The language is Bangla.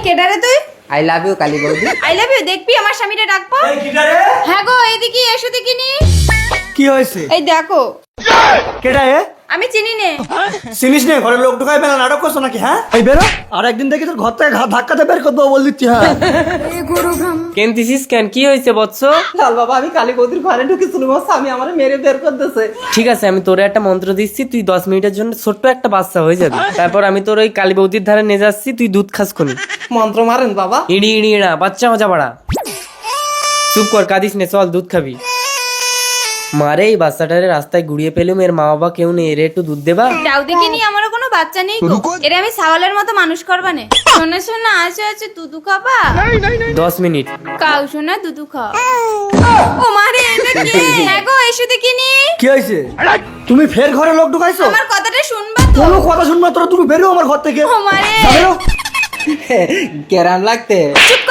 কেডারে তুই? আই লাভ ইউ কালী বৌদি। আই লাভ ইউ দেখবি আমার স্বামীটা ডাকবো। এই কিডারে? হ্যাঁ গো এদিকে এসো দেখিনি। কি হয়েছে? এই দেখো কেডা এ? আমি চিনি নে। চিনিস নে? ঘরে লোক ঢুকাই বেলা নাটক করছো নাকি? হ্যাঁ এই বেরো, আর একদিন দেখি তোর ঘর থেকে ধাক্কাতে বের করে দেবো বল দিচ্ছি। হ্যাঁ কেনতিছিস কেন? কি হয়েছে বৎস? লাল বাবা আমি কালী বৌদির ঘরে ঢুকেছিল, স্বামী আমার মেরে বের করে দিয়েছে। ঠিক আছে, আমি তোরে একটা মন্ত্র দিচ্ছি, তুই 10 মিনিটের জন্য ছোট্ট একটা বাচ্চা হয়ে যাবি। তারপর আমি তোর ওই কালী বৌদির ধারে নিয়ে যাচ্ছি, তুই দুধ খাস খুনি। মন্ত্র মারেন বাবা। ইড়ি ইড়ি ইড়া বাচ্চা মজা বাড়া। চুপ কর, কাঁদিস নে, চল দুধ খাবি। মারে এই বাচ্চাটারে রাস্তায় ঘুরিয়ে পেলুম, এর মা বাবা কেউ নেই, এর একটু দুধ দেবা? যাও দেখিনি আমারও কোনো বাচ্চা নেই গো। এরা আমি সাওয়ালের মতো মানুষ করবা নে। শোনা শোনা আছে আছে দুধু খাবা? 10 মিনিট। কাউ শোনা দুধু খাও। ও মারে এটা কি? হ্যাঁ গো এসো দেখিনি। কি হয়েছে? তুমি ফের ঘরে লোক ঢুকাইছো? আমার কথাটা শুনবা তো? কোনো কথা শুনবা তোরা, তুমি বেরো আমার ঘর থেকে। ও মারে যা বেরো। কেরাম লাগতে। চুপ